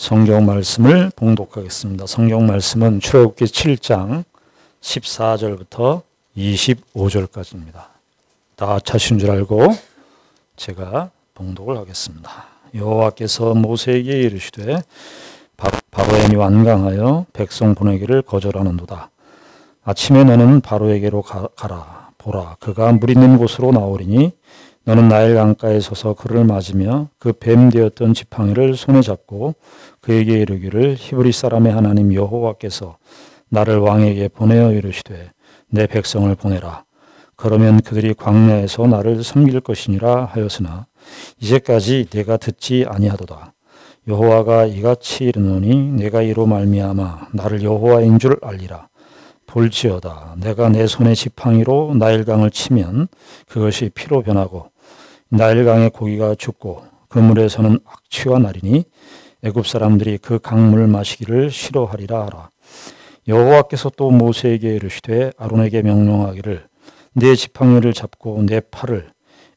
성경 말씀을 봉독하겠습니다. 성경 말씀은 출애굽기 7장 14절부터 25절까지입니다. 다 찾으신 줄 알고 제가 봉독을 하겠습니다. 여호와께서 모세에게 이르시되 바로엠이 완강하여 백성 보내기를 거절하는도다. 아침에 너는 바로에게로 가라. 보라, 그가 물 있는 곳으로 나오리니 너는 나일 강가에 서서 그를 맞으며 그 뱀 되었던 지팡이를 손에 잡고 그에게 이르기를 히브리 사람의 하나님 여호와께서 나를 왕에게 보내어 이르시되 내 백성을 보내라. 그러면 그들이 광야에서 나를 섬길 것이니라 하였으나 이제까지 내가 듣지 아니하도다. 여호와가 이같이 이르노니 내가 이로 말미암아 나를 여호와인 줄 알리라. 볼지어다 내가 내 손에 지팡이로 나일강을 치면 그것이 피로 변하고 나일강의 고기가 죽고 그 물에서는 악취가 나리니 애굽 사람들이 그 강물을 마시기를 싫어하리라 하라. 여호와께서 또 모세에게 이르시되 아론에게 명령하기를 내 지팡이를 잡고 내 팔을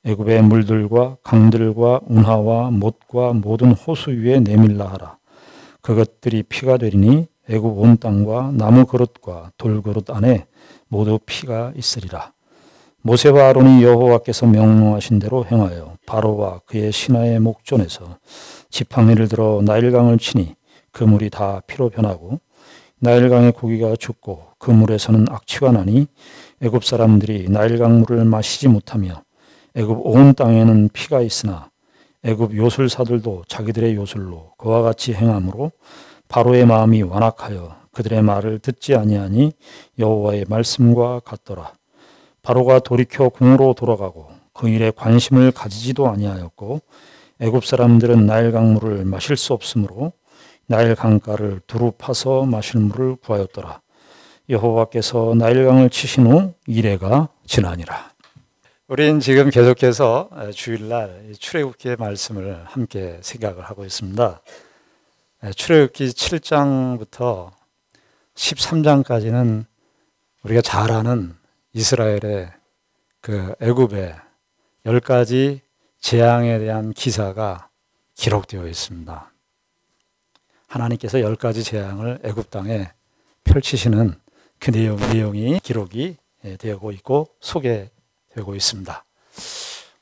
애굽의 물들과 강들과 운하와 못과 모든 호수 위에 내밀라 하라. 그것들이 피가 되리니 애굽 온 땅과 나무 그릇과 돌 그릇 안에 모두 피가 있으리라. 모세와 아론이 여호와께서 명령하신 대로 행하여 바로와 그의 신하의 목전에서 지팡이를 들어 나일강을 치니 그 물이 다 피로 변하고 나일강의 고기가 죽고 그 물에서는 악취가 나니 애굽 사람들이 나일강 물을 마시지 못하며 애굽 온 땅에는 피가 있으나 애굽 요술사들도 자기들의 요술로 그와 같이 행함으로 바로의 마음이 완악하여 그들의 말을 듣지 아니하니 여호와의 말씀과 같더라. 바로가 돌이켜 궁으로 돌아가고 그 일에 관심을 가지지도 아니하였고 애굽 사람들은 나일 강물을 마실 수 없으므로 나일 강가를 두루 파서 마실 물을 구하였더라. 여호와께서 나일 강을 치신 후 이레가 지나니라. 우리는 지금 계속해서 주일날 출애굽기의 말씀을 함께 생각을 하고 있습니다. 출애굽기 7장부터 13장까지는 우리가 잘 아는 이스라엘의 그 애굽의 10가지 재앙에 대한 기사가 기록되어 있습니다. 하나님께서 10가지 재앙을 애굽 땅에 펼치시는 그 내용이 기록이 되고 있고 소개되고 있습니다.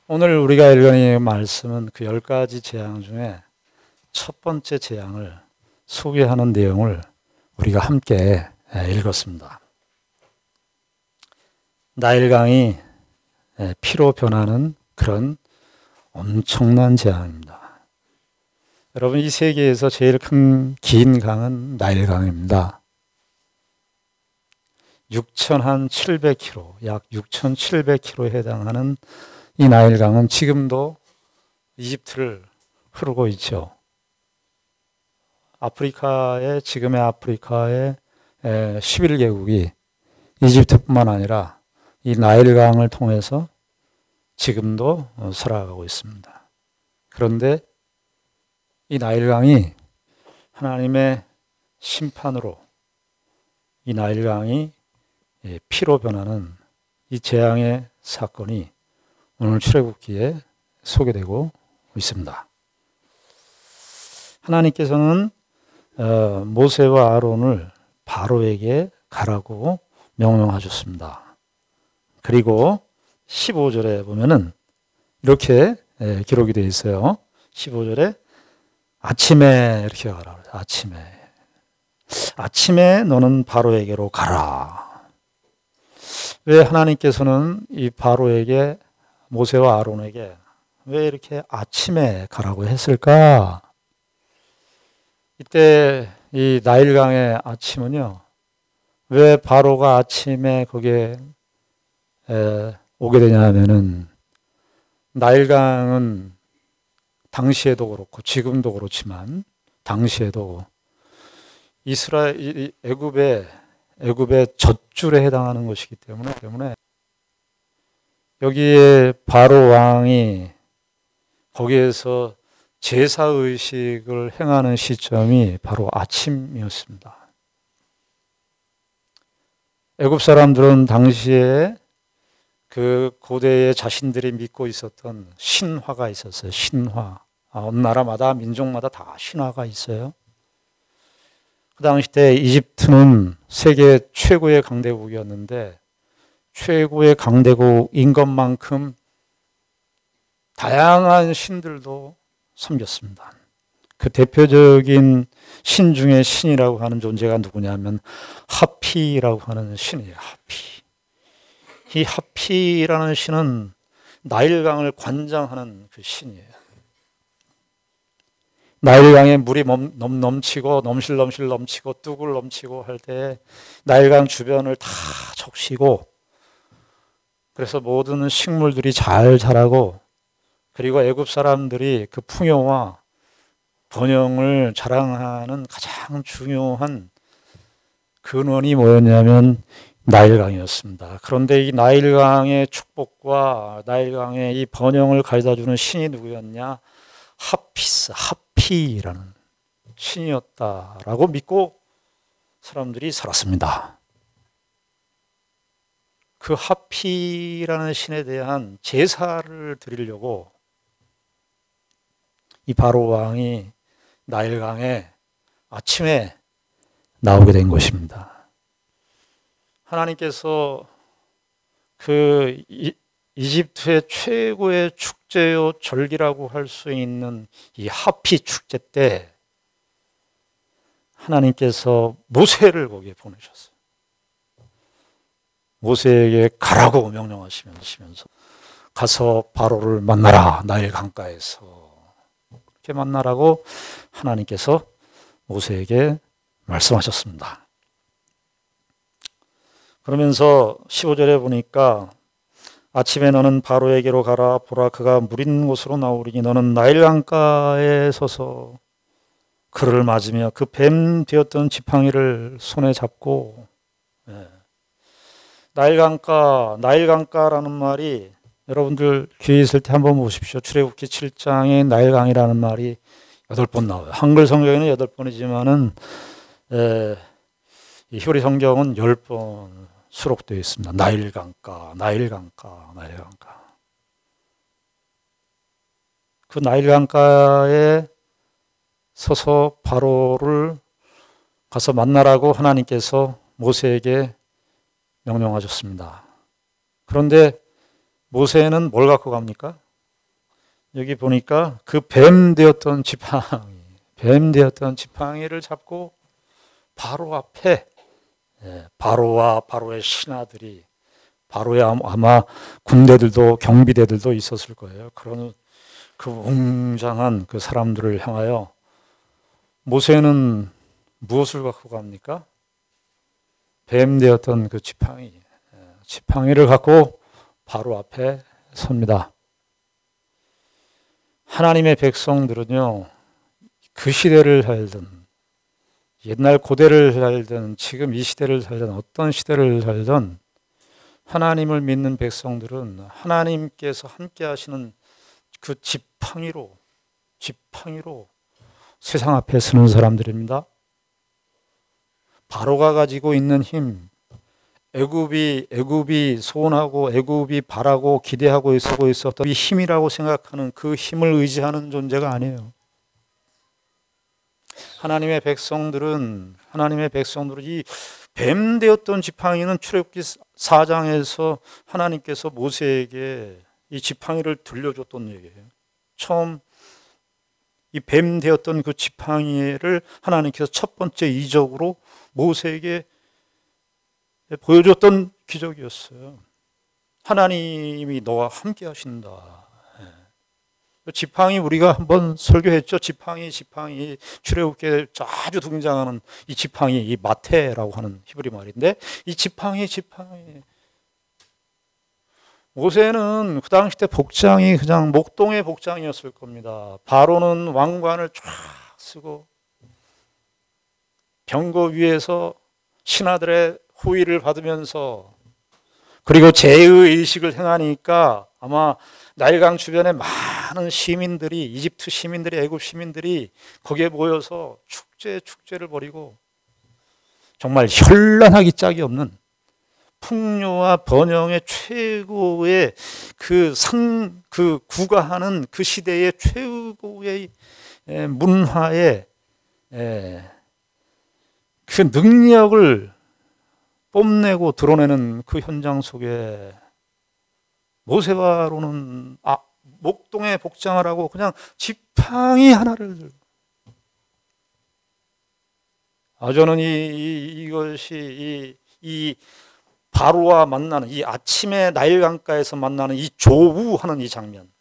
오늘 우리가 읽은 이 말씀은 그 10가지 재앙 중에 첫 번째 재앙을 소개하는 내용을 우리가 함께 읽었습니다. 나일강이 피로 변하는 그런 엄청난 재앙입니다. 여러분, 이 세계에서 제일 큰 긴 강은 나일강입니다. 6,700km, 약 6,700km에 해당하는 이 나일강은 지금도 이집트를 흐르고 있죠. 지금의 아프리카의 11개국이 이집트뿐만 아니라 이 나일강을 통해서 지금도 살아가고 있습니다. 그런데 이 나일강이 하나님의 심판으로 이 나일강이 피로 변하는 이 재앙의 사건이 오늘 출애굽기에 소개되고 있습니다. 하나님께서는 모세와 아론을 바로에게 가라고 명령하셨습니다. 그리고 15절에 보면은 이렇게 기록이 되어 있어요. 15절에 아침에 이렇게 가라. 아침에 너는 바로에게로 가라. 왜 하나님께서는 이 바로에게 모세와 아론에게 왜 이렇게 아침에 가라고 했을까? 이때 이 나일강의 아침은요, 왜 바로가 아침에 거기에 오게 되냐 하면은 나일강은 당시에도 그렇고 지금도 그렇지만 당시에도 애굽의 젖줄에 해당하는 것이기 때문에 여기에 바로 왕이 거기에서 제사의식을 행하는 시점이 바로 아침이었습니다. 애굽 사람들은 당시에 그 고대에 자신들이 믿고 있었던 신화가 있었어요. 신화. 어느 나라마다 민족마다 다 신화가 있어요. 당시 때 이집트는 세계 최고의 강대국이었는데 최고의 강대국인 것만큼 다양한 신들도 섬겼습니다. 그 대표적인 신 중에 신이라고 하는 존재가 누구냐면 하피라고 하는 신이에요. 하피. 이 하피라는 신은 나일강을 관장하는 그 신이에요. 나일강에 물이 넘치고 넘실넘실 넘치고 뚝을 넘치고 할 때 나일강 주변을 다 적시고 그래서 모든 식물들이 잘 자라고 그리고 애굽 사람들이 그 풍요와 번영을 자랑하는 가장 중요한 근원이 뭐였냐면 나일강이었습니다. 그런데 이 나일강의 축복과 나일강의 이 번영을 가져다주는 신이 누구였냐? 하피라는 신이었다라고 믿고 사람들이 살았습니다. 그 하피라는 신에 대한 제사를 드리려고 이 바로 왕이 나일강에 아침에 나오게 된 것입니다. 하나님께서 그 이집트의 최고의 축제요 절기라고 할 수 있는 이 하피 축제 때 하나님께서 모세를 거기에 보내셨어요. 모세에게 가라고 명령하시면서 가서 바로를 만나라 나일 강가에서 이렇게 만나라고 하나님께서 모세에게 말씀하셨습니다. 그러면서 15절에 보니까 아침에 너는 바로에게로 가라 보라 그가 물 있는 곳으로 나오리니 너는 나일 강가에 서서 그를 맞으며 그 뱀 되었던 지팡이를 손에 잡고 나일 강가라는 말이 여러분들 기회 있을 때 한번 보십시오. 출애굽기 7장에 나일강이라는 말이 8번 나와요. 한글 성경에는 8번이지만은 이 히브리 성경은 10번 수록되어 있습니다. 나일강가. 그 나일강가에 서서 바로를 가서 만나라고 하나님께서 모세에게 명령하셨습니다. 그런데 모세는 뭘 갖고 갑니까? 여기 보니까 그 뱀 되었던 지팡이를 잡고 바로 앞에 바로와 바로의 신하들이 바로의 아마 군대들도 경비대들도 있었을 거예요. 그런 그 웅장한 그 사람들을 향하여 모세는 무엇을 갖고 갑니까? 뱀 되었던 그 지팡이를 갖고 바로 앞에 섭니다. 하나님의 백성들은요, 그 시대를 살든, 옛날 고대를 살든, 지금 이 시대를 살든, 어떤 시대를 살든, 하나님을 믿는 백성들은 하나님께서 함께 하시는 그 지팡이로 세상 앞에 서는 사람들입니다. 바로가 가지고 있는 힘, 애굽이 소원하고 애굽이 바라고 기대하고 쓰고 있었던 이 힘이라고 생각하는 그 힘을 의지하는 존재가 아니에요. 하나님의 백성들은 이 뱀 되었던 지팡이는 출애굽기 4장에서 하나님께서 모세에게 이 지팡이를 들려줬던 얘기예요. 처음 이 뱀 되었던 그 지팡이를 하나님께서 첫 번째 이적으로 모세에게 보여줬던 기적이었어요. 하나님이 너와 함께 하신다. 지팡이 우리가 한번 설교했죠. 지팡이 출애굽기에 자주 등장하는 이 지팡이, 이 마테라고 하는 히브리 말인데 이 지팡이 모세는 그 당시 때 복장이 그냥 목동의 복장이었을 겁니다. 바로는 왕관을 쫙 쓰고 병거 위에서 신하들의 호의를 받으면서 그리고 제의의식을 행하니까 아마 나일강 주변에 많은 시민들이 이집트 시민들이 애굽 시민들이 거기에 모여서 축제를 벌이고 정말 현란하기 짝이 없는 풍요와 번영의 최고의 그 구가하는 그 시대의 최고의 문화의 그 능력을 뽐내고 드러내는 그 현장 속에 모세와 아론은 목동에 복장을 하고 그냥 지팡이 하나를 들고, 저는 이것이 이 바로와 만나는 이 아침에 나일 강가에서 만나는 이 조우하는 이 장면,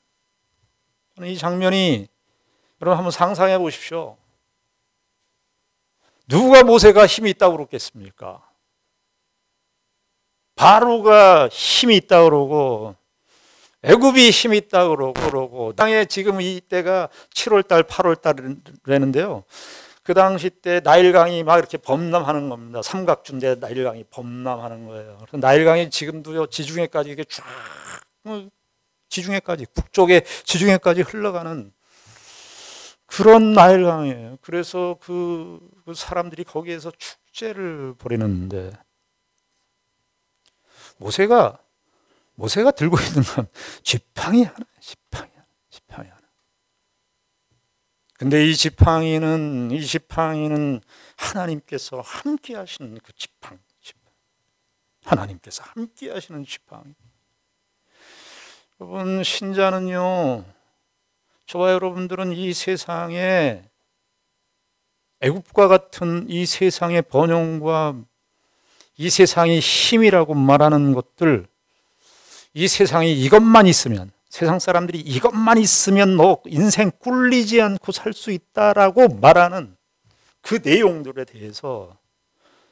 이 장면이 여러분 한번 상상해 보십시오. 누가 모세가 힘이 있다고 그러겠습니까? 바로가 힘이 있다고 그러고 애굽이 힘이 있다고 그러고 땅에 지금 이때가 7월달 8월달이라는데요. 그 당시 때 나일강이 막 이렇게 범람하는 겁니다. 삼각주인데 나일강이 범람하는 거예요. 그래서 나일강이 지금도요 지중해까지 이게 쫙 지중해까지 북쪽의 지중해까지 흘러가는 그런 나일강이에요. 그래서 그 사람들이 거기에서 축제를 벌이는데 모세가 들고 있는 건 지팡이 하나. 근데 이 지팡이는 하나님께서 함께 하시는 그 지팡이. 하나님께서 함께 하시는 지팡이. 여러분, 신자는요, 저와 여러분들은 이 세상에 애굽과 같은 이 세상의 번영과 이 세상의 힘이라고 말하는 것들, 이 세상이 이것만 있으면, 세상 사람들이 이것만 있으면 너 인생 꿀리지 않고 살 수 있다라고 말하는 그 내용들에 대해서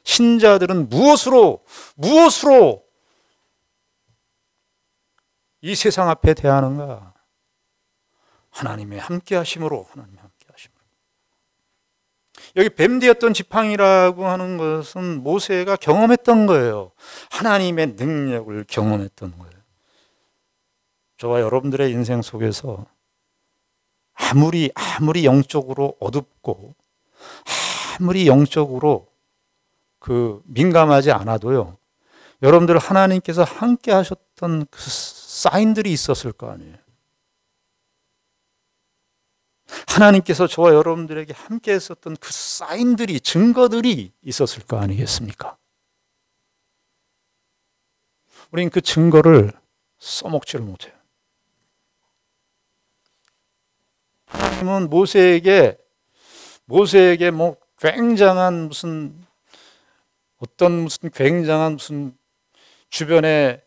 신자들은 무엇으로 이 세상 앞에 대하는가? 하나님의 함께 하심으로. 여기 뱀되었던 지팡이라고 하는 것은 모세가 경험했던 거예요. 하나님의 능력을 경험했던 거예요. 저와 여러분들의 인생 속에서 아무리 영적으로 어둡고 아무리 영적으로 민감하지 않아도요, 여러분들 하나님께서 함께 하셨던 그 사인들이 있었을 거 아니에요. 하나님께서 저와 여러분들에게 함께 했었던 그 사인들이, 증거들이 있었을 거 아니겠습니까? 우린 그 증거를 써먹지를 못해요. 하나님은 모세에게 뭐 굉장한 무슨 굉장한 주변에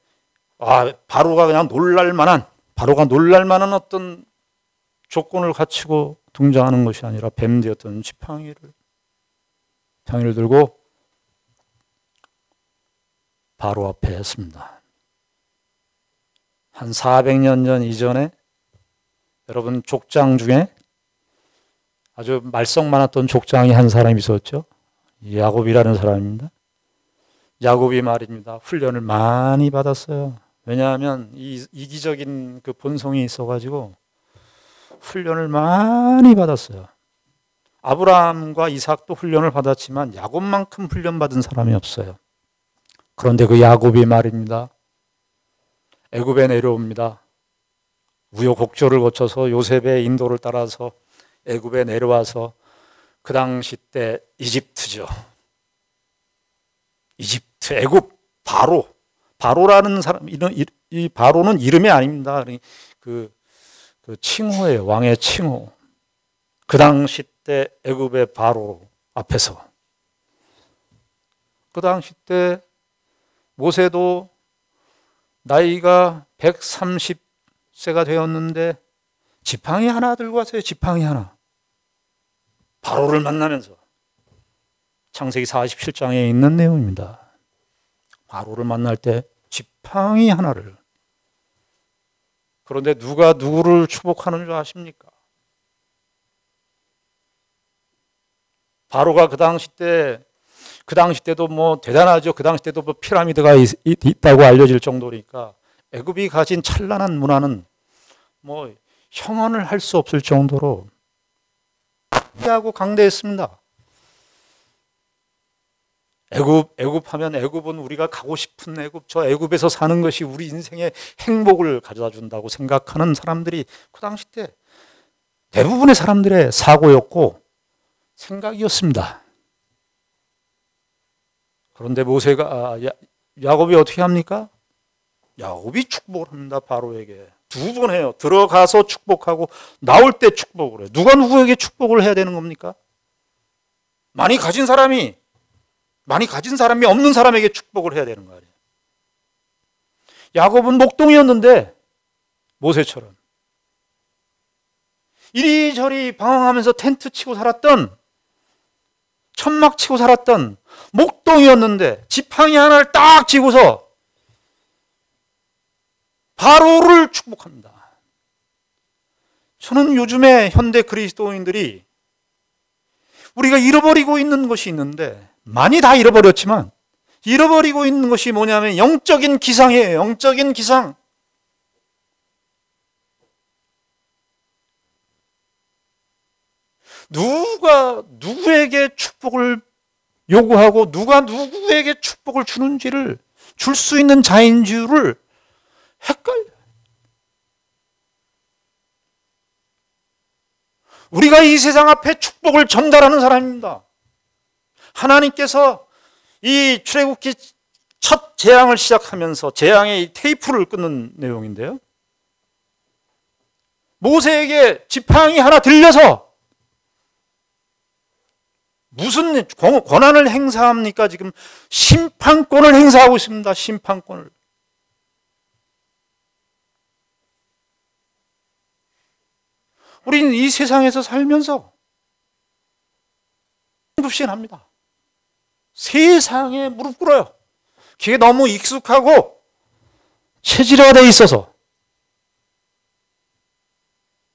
바로가 놀랄 만한 어떤 조건을 갖추고 등장하는 것이 아니라 뱀되었던 지팡이를 들고 바로 앞에 했습니다. 한 400년 전 이전에 여러분 족장 중에 아주 말썽 많았던 족장이 한 사람이 있었죠. 야곱이라는 사람입니다. 야곱이 말입니다. 훈련을 많이 받았어요. 왜냐하면 이 이기적인 그 본성이 있어가지고 훈련을 많이 받았어요. 아브라함과 이삭도 훈련을 받았지만 야곱만큼 훈련받은 사람이 없어요. 그런데 그 야곱이 말입니다. 애굽에 내려옵니다. 우여곡절을 거쳐서 요셉의 인도를 따라서 애굽에 내려와서 그 당시 때 이집트죠. 이집트, 애굽, 바로라는 사람, 이 바로는 이름이 아닙니다. 그 칭호예요. 왕의 칭호. 그 당시 때 애굽의 바로 앞에서. 그 당시 때 모세도 나이가 130세가 되었는데 지팡이 하나 들고 왔어요. 지팡이 하나. 바로를 만나면서. 창세기 47장에 있는 내용입니다. 바로를 만날 때 지팡이 하나를. 그런데 누가 누구를 추복하는 줄 아십니까? 바로가 그 당시 때도 뭐 대단하죠. 그 당시 때도 뭐 피라미드가 있다고 알려질 정도니까 애굽이 가진 찬란한 문화는 뭐 형언을 할 수 없을 정도로 하고 강대했습니다. 애굽 하면 애굽은 우리가 가고 싶은 애굽, 저 애굽에서 사는 것이 우리 인생의 행복을 가져다 준다고 생각하는 사람들이 그 당시 때 대부분의 사람들의 사고였고 생각이었습니다. 그런데 야곱이 어떻게 합니까? 야곱이 축복을 합니다. 바로에게. 2번 해요. 들어가서 축복하고 나올 때 축복을 해요. 누가 누구에게 축복을 해야 되는 겁니까? 많이 가진 사람이 없는 사람에게 축복을 해야 되는 거 아니에요. 야곱은 목동이었는데 모세처럼 이리저리 방황하면서 텐트 치고 살았던, 천막 치고 살았던 목동이었는데 지팡이 하나를 딱 쥐고서 바로를 축복합니다. 저는 요즘에 현대 그리스도인들이 우리가 잃어버리고 있는 것이 있는데, 많이 다 잃어버렸지만 잃어버리고 있는 것이 뭐냐면 영적인 기상이에요. 영적인 기상. 누가 누구에게 축복을 요구하고 누가 누구에게 축복을 주는지를, 줄 수 있는 자인 줄을 헷갈려요. 우리가 이 세상 앞에 축복을 전달하는 사람입니다. 하나님께서 이 출애굽기 첫 재앙을 시작하면서 재앙의 테이프를 끊는 내용인데요. 모세에게 지팡이 하나 들려서 무슨 권한을 행사합니까? 지금 심판권을 행사하고 있습니다. 심판권을. 우리는 이 세상에서 살면서 불신합니다. 세상에 무릎 꿇어요. 그게 너무 익숙하고 체질화되어 있어서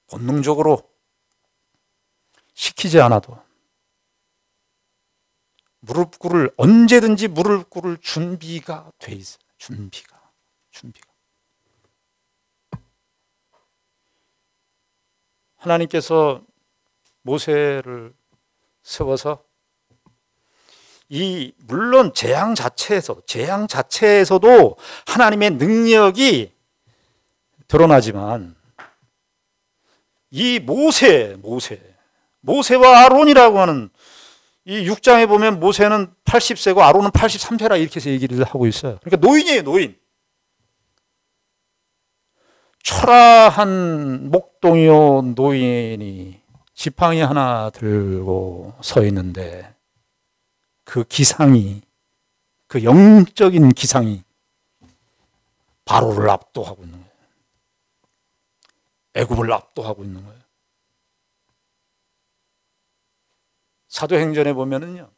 본능적으로 시키지 않아도 무릎 꿇을, 언제든지 무릎 꿇을 준비가 돼 있어요. 준비가. 하나님께서 모세를 세워서 물론 재앙 자체에서도 하나님의 능력이 드러나지만 이 모세와 아론이라고 하는, 이 6장에 보면 모세는 80세고 아론은 83세라 이렇게 해서 얘기를 하고 있어요. 그러니까 노인이에요, 노인. 초라한 목동이요 노인이 지팡이 하나 들고 서 있는데, 그 기상이, 그 영적인 기상이 바로를 압도하고 있는 거예요. 애굽을 압도하고 있는 거예요. 사도행전에 보면은요,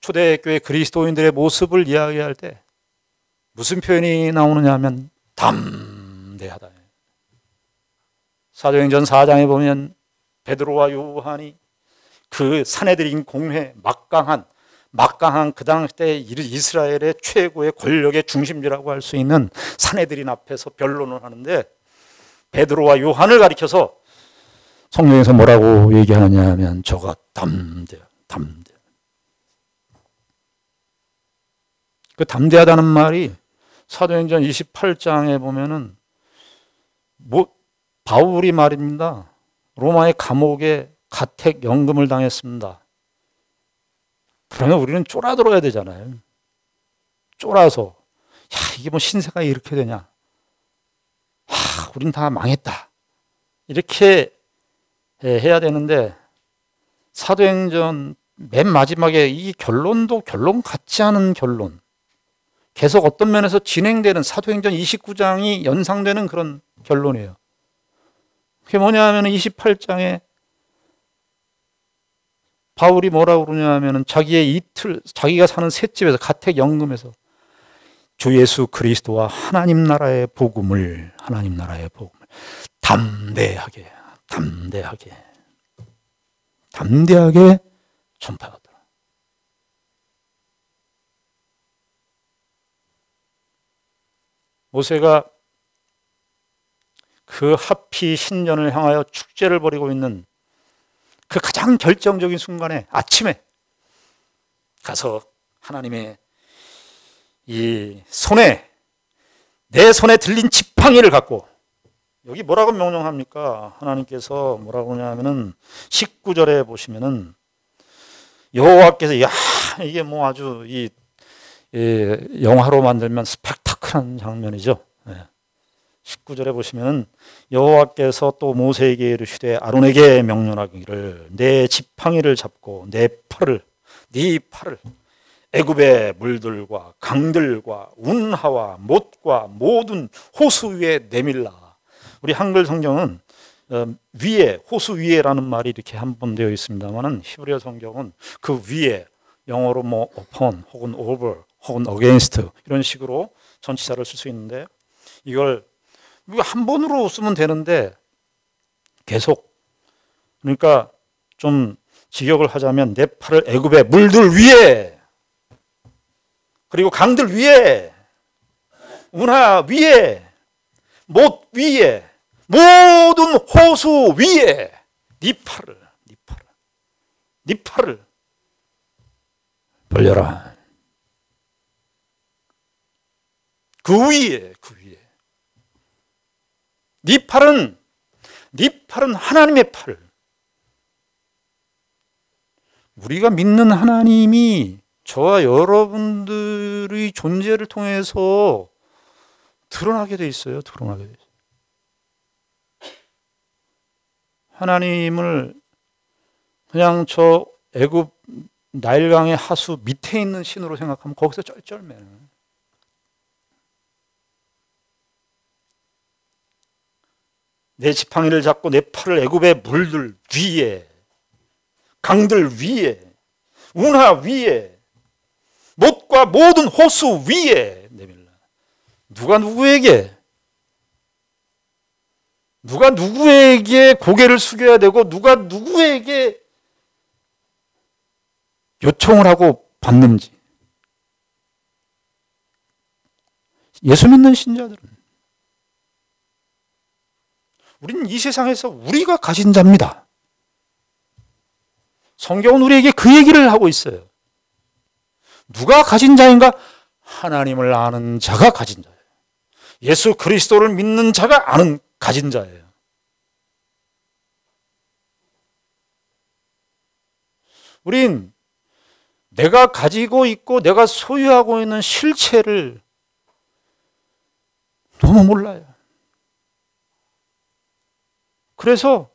초대교회 그리스도인들의 모습을 이야기할 때 무슨 표현이 나오느냐 하면 담대하다. 사도행전 4장에 보면 베드로와 요한이 그 사내들인 공회, 막강한 그 당시 때 이스라엘의 최고의 권력의 중심지라고 할 수 있는 사내들인 앞에서 변론을 하는데, 베드로와 요한을 가리켜서 성경에서 뭐라고 얘기하느냐 하면 저가 담대해요. 그 담대하다는 말이 사도행전 28장에 보면은 바울이 말입니다. 로마의 감옥에 가택 연금을 당했습니다. 그러면 우리는 쫄아들어야 되잖아요. 쫄아서 이게 뭐 신세가 이렇게 되냐, 우린 다 망했다, 이렇게 해야 되는데, 사도행전 맨 마지막에 이 결론도 결론 같지 않은 결론, 계속 어떤 면에서 진행되는, 사도행전 29장이 연상되는 그런 결론이에요. 그게 뭐냐 하면 28장에 바울이 뭐라고 그러냐 하면 자기가 사는 셋집에서 가택연금에서 주 예수 그리스도와 하나님 나라의 복음을 담대하게 전파하더라. 모세가 그 하피 신전을 향하여 축제를 벌이고 있는 그 가장 결정적인 순간에 아침에 가서 하나님의 이 내 손에 들린 지팡이를 갖고, 여기 뭐라고 명령합니까? 하나님께서 뭐라고 하냐면은 19절에 보시면은 여호와께서 이게 뭐 아주 영화로 만들면 스펙타클한 장면이죠. 19절에 보시면 여호와께서 또 모세에게 이르시되 아론에게 명령하기를 내 지팡이를 잡고 네 팔을 애굽의 물들과 강들과 운하와 못과 모든 호수 위에 내밀라. 우리 한글 성경은 위에, 호수 위에라는 말이 이렇게 한 번 되어 있습니다만은 히브리어 성경은 그 위에, 영어로 뭐 upon 혹은 over 혹은 against 이런 식으로 전치사를 쓸 수 있는데, 이걸 우리가 한 번으로 쓰면 되는데 계속, 그러니까 좀 직역을 하자면 내 팔을 애굽의 물들 위에, 그리고 강들 위에, 운하 위에, 못 위에, 모든 호수 위에 네 팔을 벌려라. 그 위에 네 팔은 하나님의 팔. 우리가 믿는 하나님이 저와 여러분들의 존재를 통해서 드러나게 돼 있어요. 하나님을 그냥 저 애굽 나일강의 하수 밑에 있는 신으로 생각하면 거기서 쩔쩔매. 내 지팡이를 잡고 내 팔을 애굽의 물들 위에, 강들 위에, 운하 위에, 못과 모든 호수 위에 내밀라. 누가 누구에게 고개를 숙여야 되고 누가 누구에게 요청을 하고 받는지. 예수 믿는 신자들은 우리는 이 세상에서 우리가 가진 자입니다. 성경은 우리에게 그 얘기를 하고 있어요. 누가 가진 자인가? 하나님을 아는 자가 가진 자예요. 예수 그리스도를 믿는 자가 가진 자예요. 우린 내가 가지고 있고 내가 소유하고 있는 실체를 너무 몰라요. 그래서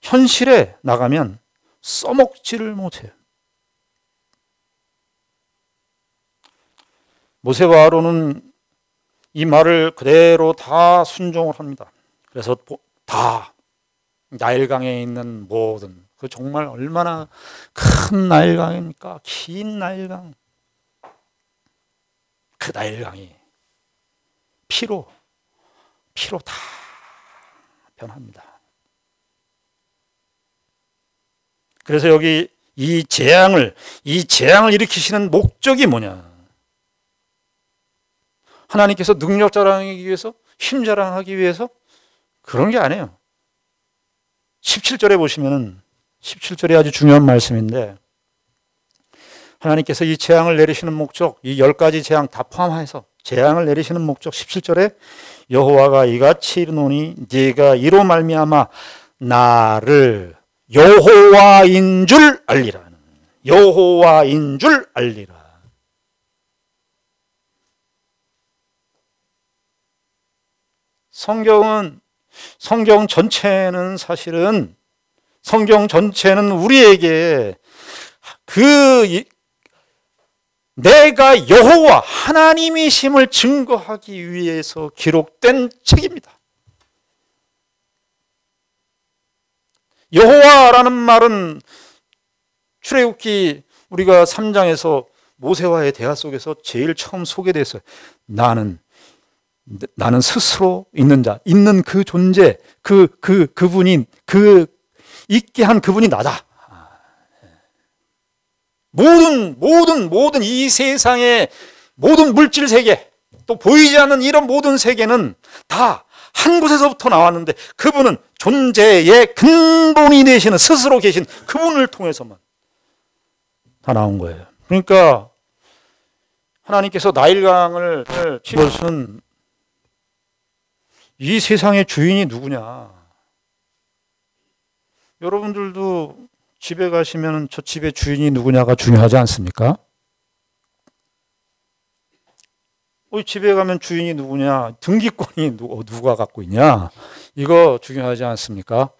현실에 나가면 써먹지를 못해요. 모세와 아론은 이 말을 그대로 다 순종을 합니다. 그래서 다 나일강에 있는 모든, 그 정말 얼마나 큰 나일강입니까? 긴 나일강. 그 나일강이 피로 다 변합니다. 그래서 여기 이 재앙을 일으키시는 목적이 뭐냐? 하나님께서 능력 자랑하기 위해서, 힘 자랑하기 위해서 그런 게 아니에요. 17절에 보시면은 17절이 아주 중요한 말씀인데, 하나님께서 이 재앙을 내리시는 목적, 이 10가지 재앙 다 포함해서 재앙을 내리시는 목적, 17절에 여호와가 이같이 이르노니 네가 이로 말미암아 나를 여호와인 줄 알리라. 여호와인 줄 알리라. 성경 전체는 사실은, 성경 전체는 우리에게 내가 여호와 하나님이심을 증거하기 위해서 기록된 책입니다. 여호와라는 말은 출애굽기 우리가 3장에서 모세와의 대화 속에서 제일 처음 소개됐어요. 나는 스스로 있는 자, 있는 그 존재, 그분이, 있게 한 그분이 나다. 모든 이 세상의 모든 물질 세계, 또 보이지 않는 이런 모든 세계는 다 한 곳에서부터 나왔는데, 그분은 존재의 근본이 되시는, 스스로 계신 그분을 통해서만 다 나온 거예요. 그러니까 하나님께서 나일강을 친 것은 이 세상의 주인이 누구냐? 여러분들도 집에 가시면 저 집의 주인이 누구냐가 중요하지 않습니까? 집에 가면 주인이 누구냐, 등기권이 누가 갖고 있냐, 이거 중요하지 않습니까?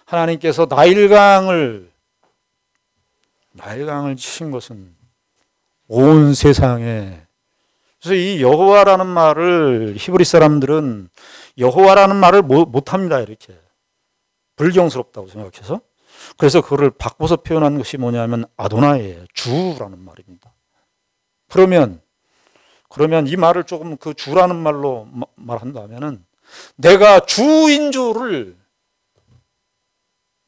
하나님께서 나일강을 치신 것은 온 세상에, 그래서 이 여호와라는 말을 히브리 사람들은 여호와라는 말을 못합니다. 이렇게 불경스럽다고 생각해서. 그래서 그거를 바꿔서 표현한 것이 뭐냐면 아도나이예요. 주라는 말입니다. 그러면 이 말을 조금 그 주라는 말로 말한다면은 내가 주인 줄을,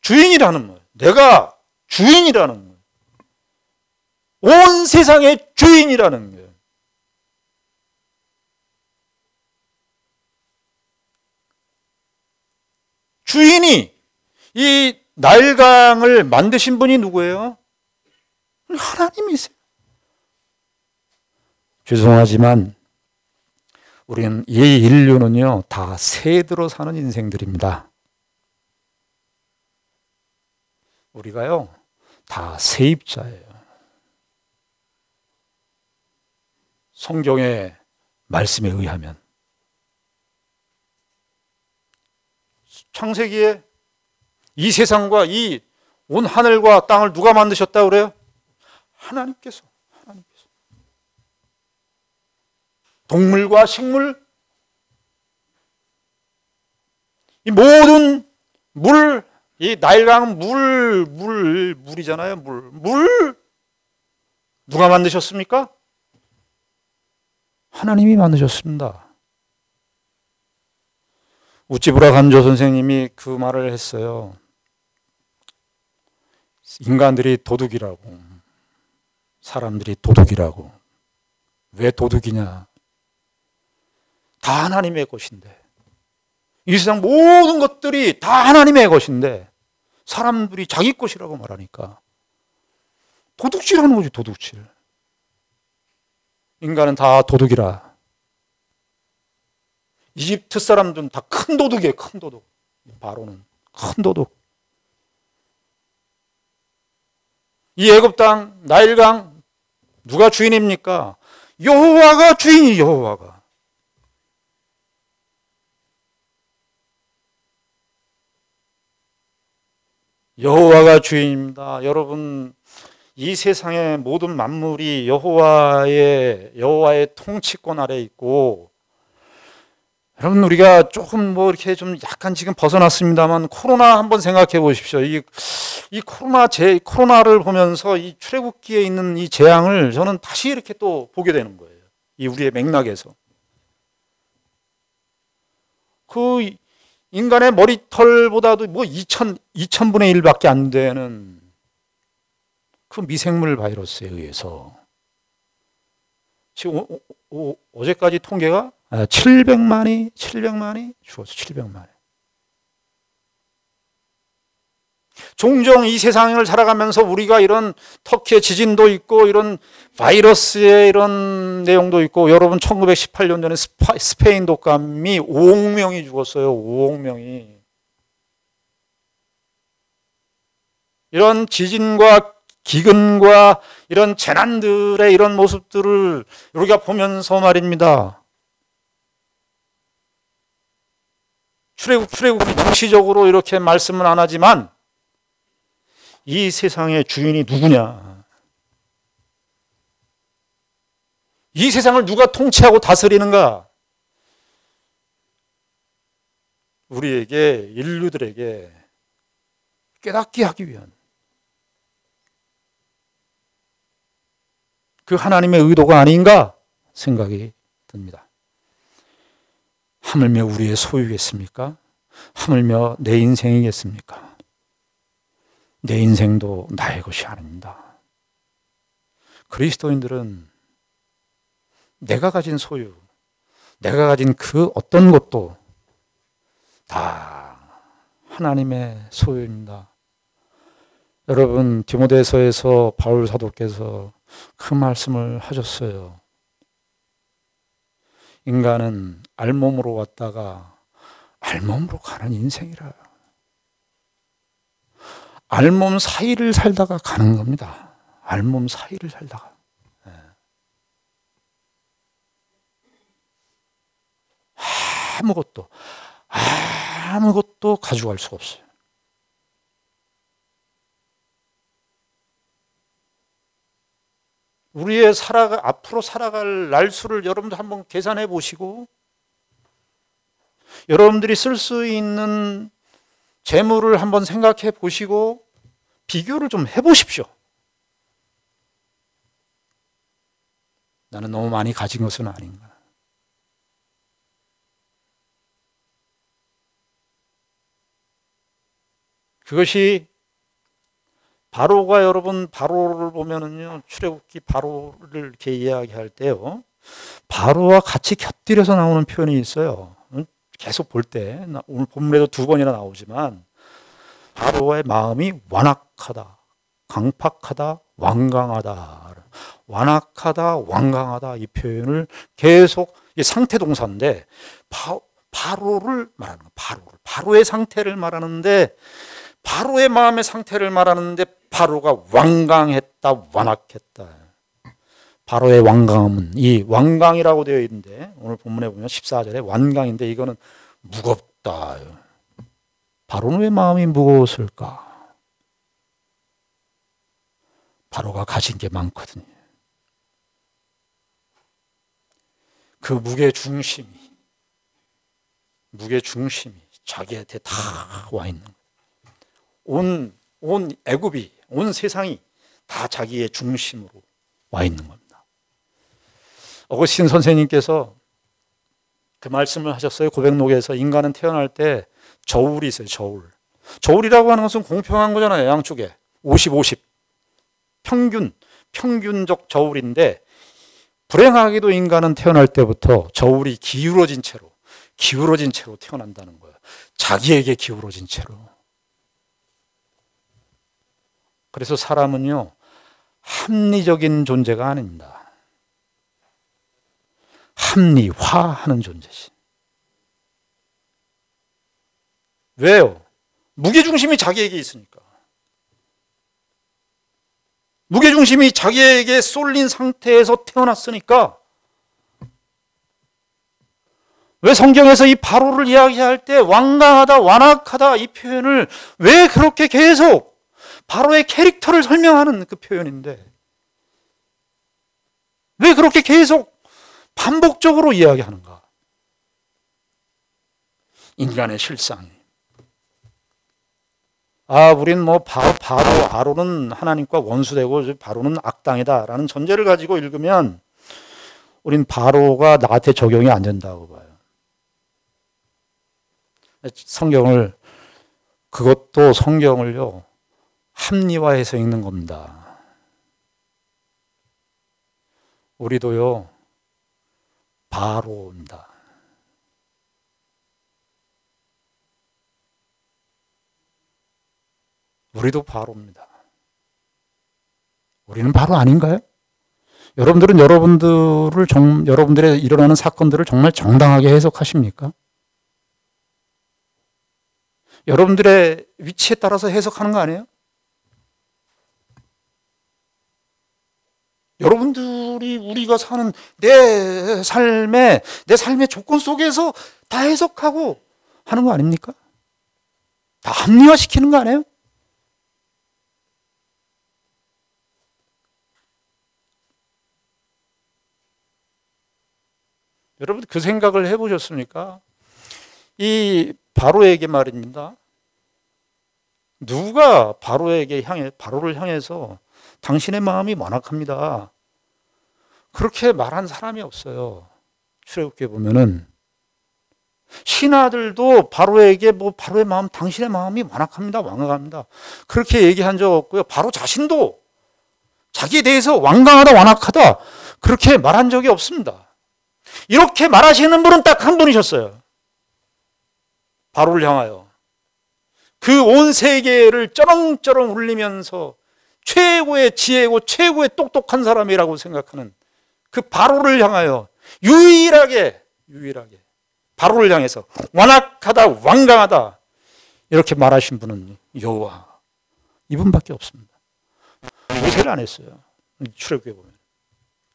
주인이라는 말, 내가 주인이라는 말, 온 세상의 주인이라는 거예요. 주인이, 이 나일강을 만드신 분이 누구예요? 하나님이세요. 죄송하지만 우리는, 이 인류는요, 다 새들어 사는 인생들입니다. 우리가요, 다 세입자예요. 성경의 말씀에 의하면. 창세기에 이 세상과 이 온 하늘과 땅을 누가 만드셨다고 그래요? 하나님께서. 동물과 식물, 이 모든 물, 이 나일강 물이잖아요. 물 누가 만드셨습니까? 하나님이 만드셨습니다. 우찌부라 간조 선생님이 그 말을 했어요. 인간들이 도둑이라고, 사람들이 도둑이라고. 왜 도둑이냐? 다 하나님의 것인데, 이 세상 모든 것들이 다 하나님의 것인데 사람들이 자기 것이라고 말하니까 도둑질하는 거지, 도둑질. 인간은 다 도둑이라. 이집트 사람들은 다 큰 도둑이에요. 큰 도둑. 바로는 큰 도둑. 이 애굽 땅, 나일강 누가 주인입니까? 여호와가 주인이, 여호와가. 여호와가 주인입니다. 여러분, 이 세상의 모든 만물이 여호와의 통치권 아래 있고, 여러분, 우리가 조금 이렇게 좀 약간 지금 벗어났습니다만 코로나 한번 생각해 보십시오. 이 코로나를 보면서 이 출애굽기에 있는 이 재앙을 저는 다시 이렇게 또 보게 되는 거예요. 이 우리의 맥락에서. 그 인간의 머리털보다도 2000분의 1밖에 안 되는 그 미생물 바이러스에 의해서 지금 어제까지 통계가 700만이 죽었어. 700만이. 종종 이 세상을 살아가면서 우리가 이런 터키의 지진도 있고 이런 바이러스의 이런 내용도 있고, 여러분 1918년도에 스페인 독감이 5억 명이 죽었어요. 5억 명이. 이런 지진과 기근과 이런 재난들의 이런 모습들을 우리가 보면서 말입니다. 출애굽이 명시적으로 이렇게 말씀은 안 하지만 이 세상의 주인이 누구냐? 이 세상을 누가 통치하고 다스리는가? 우리에게, 인류들에게 깨닫게 하기 위한 그 하나님의 의도가 아닌가 생각이 듭니다. 하물며 우리의 소유겠습니까? 하물며 내 인생이겠습니까? 내 인생도 나의 것이 아닙니다. 그리스도인들은 내가 가진 소유, 내가 가진 그 어떤 것도 다 하나님의 소유입니다. 여러분, 디모데서에서 바울 사도께서 그 말씀을 하셨어요. 인간은 알몸으로 왔다가 알몸으로 가는 인생이라. 알몸 사이를 살다가 가는 겁니다. 알몸 사이를 살다가. 아무것도 가져갈 수가 없어요. 우리의 앞으로 살아갈 날수를 여러분들 한번 계산해 보시고, 여러분들이 쓸 수 있는 재물을 한번 생각해 보시고 비교를 좀 해보십시오. 나는 너무 많이 가진 것은 아닌가. 그것이 바로가, 여러분 바로를 보면은요, 출애굽기 바로를 이렇게 이야기할 때요, 바로와 같이 곁들여서 나오는 표현이 있어요. 계속 볼 때, 오늘 본문에도 2번이나 나오지만, 바로의 마음이 완악하다, 강팍하다, 완강하다. 완악하다, 완강하다, 이 표현을 계속, 이 상태 동사인데, 바로를 말하는 거예요. 바로의 상태를 말하는데, 바로의 마음의 상태를 말하는데, 바로가 완강했다, 완악했다. 바로의 완강함은, 이 완강이라고 되어 있는데, 오늘 본문에 보면 14절에 완강인데, 이거는 무겁다. 바로는 왜 마음이 무거웠을까? 바로가 가진 게 많거든요. 그 무게 중심이 자기한테 다 와 있는 거예요. 온 애굽이, 온 세상이 다 자기의 중심으로 와 있는 겁니다. 어거스틴 선생님께서 그 말씀을 하셨어요. 고백록에서 인간은 태어날 때 저울이 있어요. 저울이라고 하는 것은 공평한 거잖아요. 양쪽에 50, 50 평균적 저울인데, 불행하게도 인간은 태어날 때부터 저울이 기울어진 채로 태어난다는 거예요. 자기에게 기울어진 채로. 그래서 사람은요, 합리적인 존재가 아닙니다. 합리화하는 존재지. 왜요? 무게중심이 자기에게 있으니까. 무게중심이 자기에게 쏠린 상태에서 태어났으니까. 왜 성경에서 이 바로를 이야기할 때 완강하다, 완악하다, 이 표현을 왜 그렇게 계속 바로의 캐릭터를 설명하는 그 표현인데, 왜 그렇게 계속 반복적으로 이야기하는가? 인간의 실상이. 우린 바로는 하나님과 원수되고 바로는 악당이다라는 전제를 가지고 읽으면 우린 바로가 나한테 적용이 안 된다고 봐요. 그것도 성경을요, 합리화해서 읽는 겁니다. 우리도요, 바로입니다. 우리도 바로입니다. 우리는 바로 아닌가요? 여러분들은 여러분들의 일어나는 사건들을 정말 정당하게 해석하십니까? 여러분들의 위치에 따라서 해석하는 거 아니에요? 여러분들이 우리가 사는 내 삶의 조건 속에서 다 해석하고 하는 거 아닙니까? 다 합리화시키는 거 아니에요? 여러분 그 생각을 해보셨습니까? 이 바로에게 말입니다. 누가 바로를 향해서 당신의 마음이 완악합니다, 그렇게 말한 사람이 없어요. 출애굽기에 보면은 신하들도 바로에게 바로의 마음, 당신의 마음이 완악합니다, 완악합니다, 그렇게 얘기한 적 없고요. 바로 자신도 자기에 대해서 완강하다, 완악하다 그렇게 말한 적이 없습니다. 이렇게 말하시는 분은 딱 한 분이셨어요. 바로를 향하여 그 온 세계를 쩌렁쩌렁 울리면서 최고의 지혜고 최고의 똑똑한 사람이라고 생각하는 그 바로를 향하여 유일하게 바로를 향해서 완악하다, 완강하다 이렇게 말하신 분은 여호와 이분밖에 없습니다. 모세를 안 했어요. 출애굽기에 보면.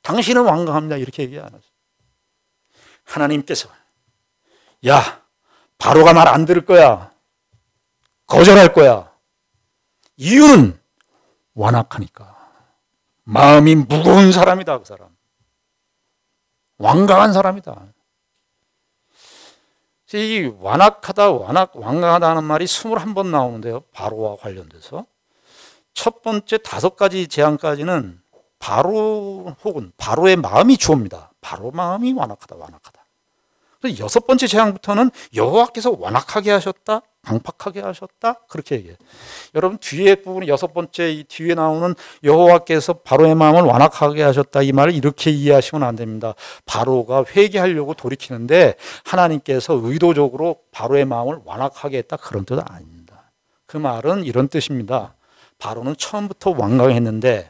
당신은 완강합니다. 이렇게 얘기 안 하죠. 하나님께서 야, 바로가 말 안 들을 거야. 거절할 거야. 이유는 완악하니까. 마음이 무거운 사람이다. 그 사람. 완강한 사람이다. 이 완악하다, 완강하다는 말이 21번 나오는데요. 바로와 관련돼서. 첫 번째 5가지 재앙까지는 바로 혹은 바로의 마음이 주어입니다. 바로 마음이 완악하다. 그래서 6번째 재앙부터는 여호와께서 완악하게 하셨다, 강팍하게 하셨다, 그렇게 얘기해요. 여러분 뒤에 부분 6번째 이 뒤에 나오는 여호와께서 바로의 마음을 완악하게 하셨다 이 말을 이렇게 이해하시면 안 됩니다. 바로가 회개하려고 돌이키는데 하나님께서 의도적으로 바로의 마음을 완악하게 했다 그런 뜻은 아닙니다. 그 말은 이런 뜻입니다. 바로는 처음부터 완강했는데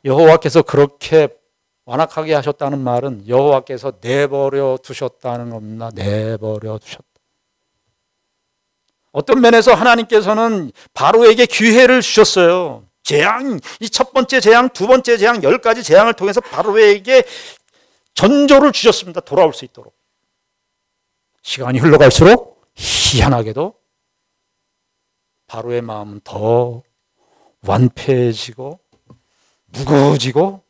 여호와께서 그렇게 완악하게 하셨다는 말은 여호와께서 내버려 두셨다는 겁니다. 내버려 두셨다. 어떤 면에서 하나님께서는 바로에게 기회를 주셨어요. 재앙, 이 첫 번째 재앙, 두 번째 재앙, 10가지 재앙을 통해서 바로에게 전조를 주셨습니다. 돌아올 수 있도록. 시간이 흘러갈수록 희한하게도 바로의 마음은 더 완패해지고 무거워지고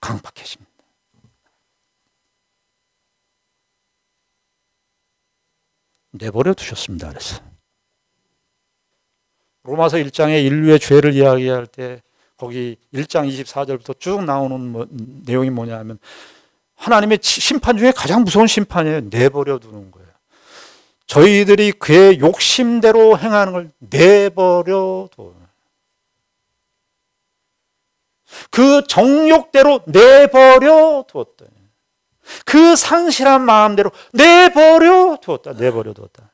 강팍해집니다. 내버려 두셨습니다. 그래서 로마서 1장에 인류의 죄를 이야기할 때 거기 1장 24절부터 쭉 나오는 내용이 뭐냐 하면 하나님의 심판 중에 가장 무서운 심판이에요. 내버려 두는 거예요. 저희들이 그의 욕심대로 행하는 걸 내버려 둬요. 그 정욕대로 내버려 두었다. 그 상실한 마음대로 내버려 두었다. 내버려 두었다.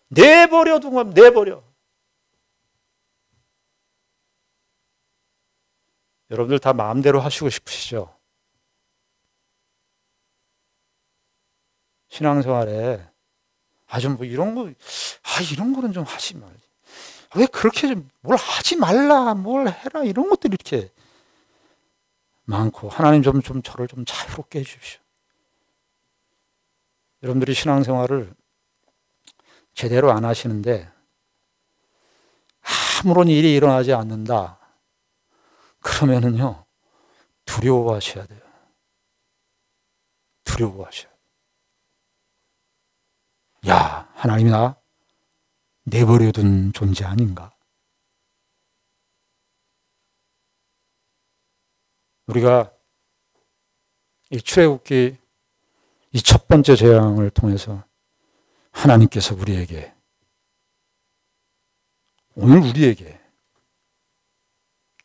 내버려 둔 겁니다. 내버려. 여러분들 다 마음대로 하시고 싶으시죠? 신앙생활에 아주 뭐 이런 거는 좀 하지 말지. 왜 그렇게 좀 뭘 하지 말라, 뭘 해라 이런 것들이 이렇게 많고 하나님 좀 저를 좀 자유롭게 해주십시오. 여러분들이 신앙생활을 제대로 안 하시는데 아무런 일이 일어나지 않는다. 그러면은요 두려워하셔야 돼요. 두려워하셔야 돼요. 야, 하나님이 나 내버려둔 존재 아닌가? 우리가 이 출애굽기 이 첫 번째 재앙을 통해서 하나님께서 오늘 우리에게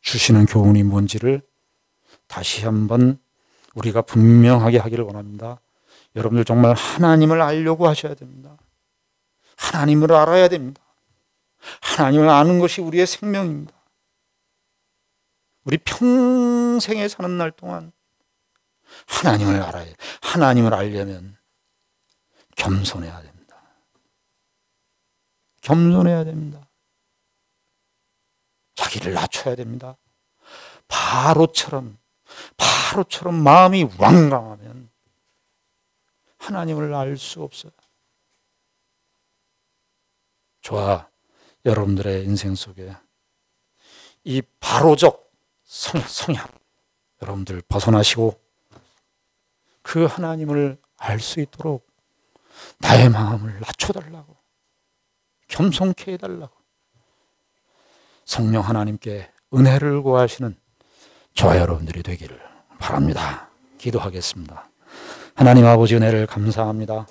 주시는 교훈이 뭔지를 다시 한번 우리가 분명하게 하기를 원합니다. 여러분들 정말 하나님을 알려고 하셔야 됩니다. 하나님을 알아야 됩니다. 하나님을 아는 것이 우리의 생명입니다. 우리 평생에 사는 날 동안 하나님을 알아야 해요. 하나님을 알려면 겸손해야 됩니다. 겸손해야 됩니다. 자기를 낮춰야 됩니다. 바로처럼 마음이 완강하면 하나님을 알 수 없어요. 저와 여러분들의 인생 속에 이 바로적 성향 여러분들 벗어나시고 그 하나님을 알 수 있도록 나의 마음을 낮춰달라고 겸손케 해달라고 성령 하나님께 은혜를 구하시는 저와 여러분들이 되기를 바랍니다. 기도하겠습니다. 하나님 아버지 은혜를 감사합니다.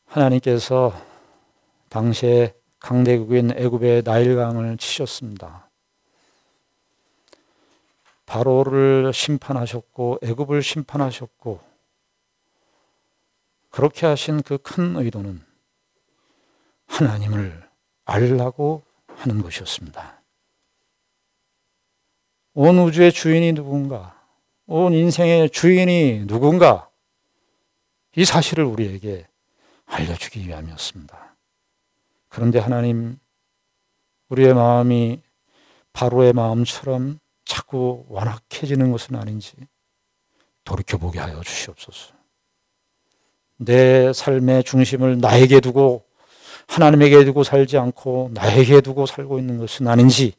하나님께서 당시에 강대국인 애굽의 나일강을 치셨습니다. 바로를 심판하셨고 애굽을 심판하셨고 그렇게 하신 그 큰 의도는 하나님을 알라고 하는 것이었습니다. 온 우주의 주인이 누군가, 온 인생의 주인이 누군가 이 사실을 우리에게 알려주기 위함이었습니다. 그런데 하나님, 우리의 마음이 바로의 마음처럼 자꾸 완악해지는 것은 아닌지 돌이켜보게 하여 주시옵소서. 내 삶의 중심을 나에게 두고 하나님에게 두고 살지 않고 나에게 두고 살고 있는 것은 아닌지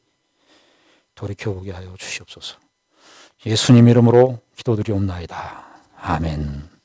돌이켜보게 하여 주시옵소서. 예수님 이름으로 기도드리옵나이다. 아멘.